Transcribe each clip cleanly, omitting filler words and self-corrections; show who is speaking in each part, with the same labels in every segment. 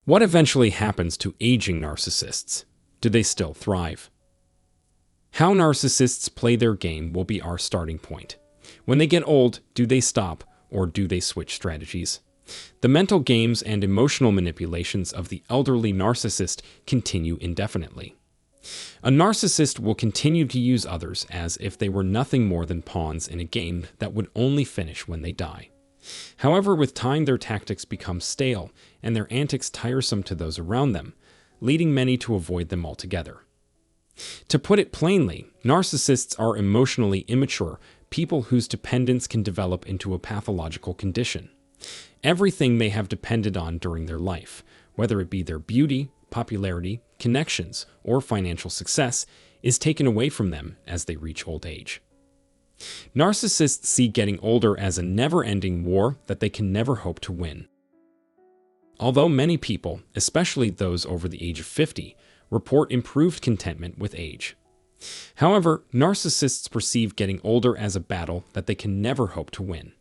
Speaker 1: What eventually happens to aging narcissists? Do they still thrive? How narcissists play their game will be our starting point. When they get old, do they stop or do they switch strategies? The mental games and emotional manipulations of the elderly narcissist continue indefinitely. A narcissist will continue to use others as if they were nothing more than pawns in a game that would only finish when they die. However, with time their tactics become stale and their antics tiresome to those around them, leading many to avoid them altogether. To put it plainly, narcissists are emotionally immature people whose dependence can develop into a pathological condition. Everything they have depended on during their life, whether it be their beauty, popularity, connections, or financial success, is taken away from them as they reach old age. Narcissists see getting older as a never-ending war that they can never hope to win. Although many people, especially those over the age of 50, report improved contentment with age. However, narcissists perceive getting older as a battle that they can never hope to win.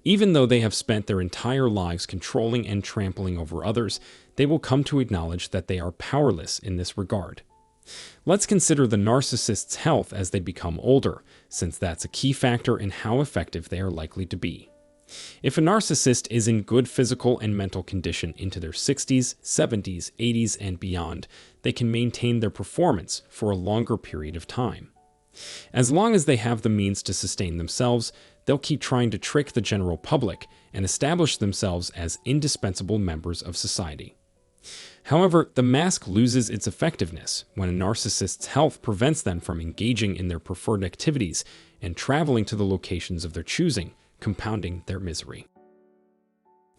Speaker 1: Even though they have spent their entire lives controlling and trampling over others, they will come to acknowledge that they are powerless in this regard. Let's consider the narcissist's health as they become older, since that's a key factor in how effective they are likely to be. If a narcissist is in good physical and mental condition into their 60s, 70s, 80s, and beyond, they can maintain their performance for a longer period of time. As long as they have the means to sustain themselves, they'll keep trying to trick the general public and establish themselves as indispensable members of society. However, the mask loses its effectiveness when a narcissist's health prevents them from engaging in their preferred activities and traveling to the locations of their choosing, compounding their misery.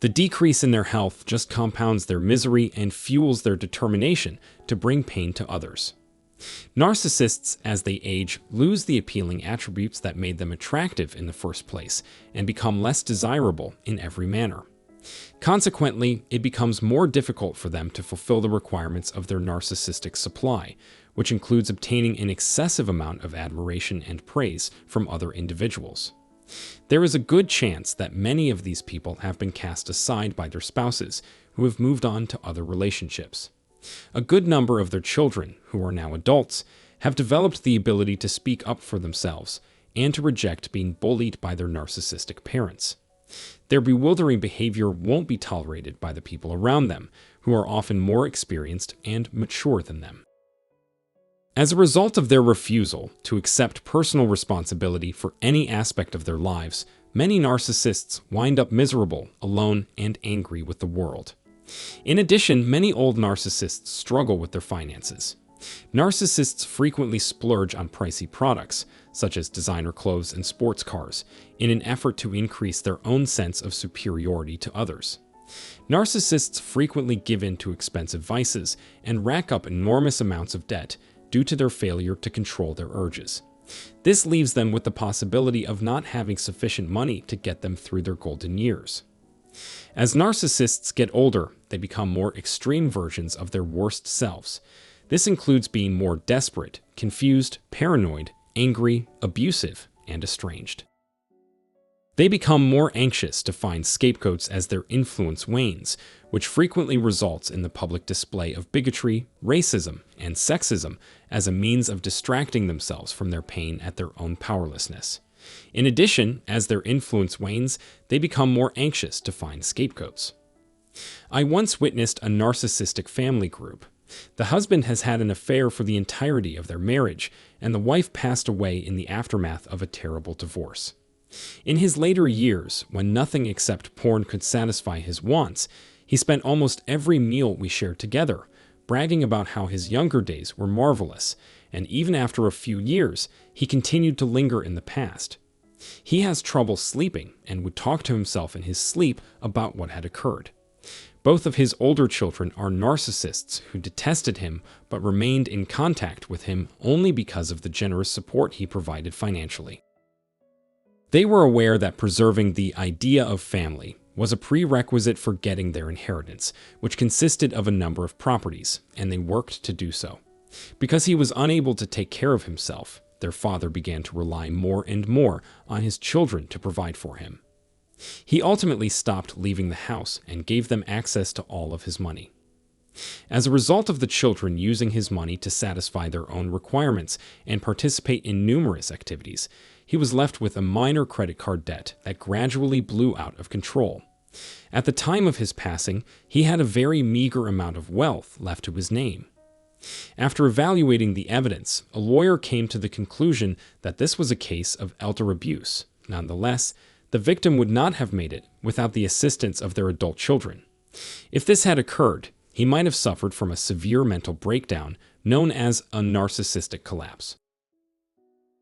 Speaker 1: The decrease in their health just compounds their misery and fuels their determination to bring pain to others. Narcissists, as they age, lose the appealing attributes that made them attractive in the first place and become less desirable in every manner. Consequently, it becomes more difficult for them to fulfill the requirements of their narcissistic supply, which includes obtaining an excessive amount of admiration and praise from other individuals. There is a good chance that many of these people have been cast aside by their spouses, who have moved on to other relationships. A good number of their children, who are now adults, have developed the ability to speak up for themselves and to reject being bullied by their narcissistic parents. Their bewildering behavior won't be tolerated by the people around them, who are often more experienced and mature than them. As a result of their refusal to accept personal responsibility for any aspect of their lives, many narcissists wind up miserable, alone, and angry with the world. In addition, many old narcissists struggle with their finances. Narcissists frequently splurge on pricey products, such as designer clothes and sports cars, in an effort to increase their own sense of superiority to others. Narcissists frequently give in to expensive vices and rack up enormous amounts of debt due to their failure to control their urges. This leaves them with the possibility of not having sufficient money to get them through their golden years. As narcissists get older, they become more extreme versions of their worst selves. This includes being more desperate, confused, paranoid, angry, abusive, and estranged. They become more anxious to find scapegoats as their influence wanes, which frequently results in the public display of bigotry, racism, and sexism as a means of distracting themselves from their pain at their own powerlessness. In addition, as their influence wanes, they become more anxious to find scapegoats. I once witnessed a narcissistic family group. The husband has had an affair for the entirety of their marriage, and the wife passed away in the aftermath of a terrible divorce. In his later years, when nothing except porn could satisfy his wants, he spent almost every meal we shared together, bragging about how his younger days were marvelous, and even after a few years, he continued to linger in the past. He has trouble sleeping and would talk to himself in his sleep about what had occurred. Both of his older children are narcissists who detested him but remained in contact with him only because of the generous support he provided financially. They were aware that preserving the idea of family was a prerequisite for getting their inheritance, which consisted of a number of properties, and they worked to do so. Because he was unable to take care of himself, their father began to rely more and more on his children to provide for him. He ultimately stopped leaving the house and gave them access to all of his money. As a result of the children using his money to satisfy their own requirements and participate in numerous activities, he was left with a minor credit card debt that gradually blew out of control. At the time of his passing, he had a very meager amount of wealth left to his name. After evaluating the evidence, a lawyer came to the conclusion that this was a case of elder abuse. Nonetheless, the victim would not have made it without the assistance of their adult children. If this had occurred, he might have suffered from a severe mental breakdown known as a narcissistic collapse.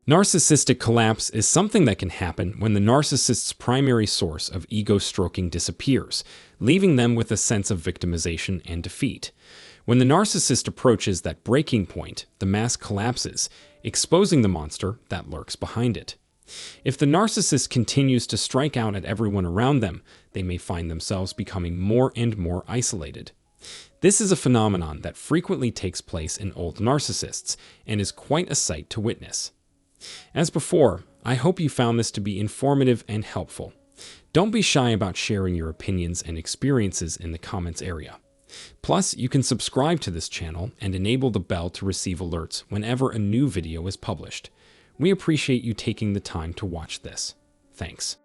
Speaker 1: Narcissistic collapse is something that can happen when the narcissist's primary source of ego-stroking disappears, leaving them with a sense of victimization and defeat. When the narcissist approaches that breaking point, the mask collapses, exposing the monster that lurks behind it. If the narcissist continues to strike out at everyone around them, they may find themselves becoming more and more isolated. This is a phenomenon that frequently takes place in old narcissists and is quite a sight to witness. As before, I hope you found this to be informative and helpful. Don't be shy about sharing your opinions and experiences in the comments area. Plus, you can subscribe to this channel and enable the bell to receive alerts whenever a new video is published. We appreciate you taking the time to watch this. Thanks.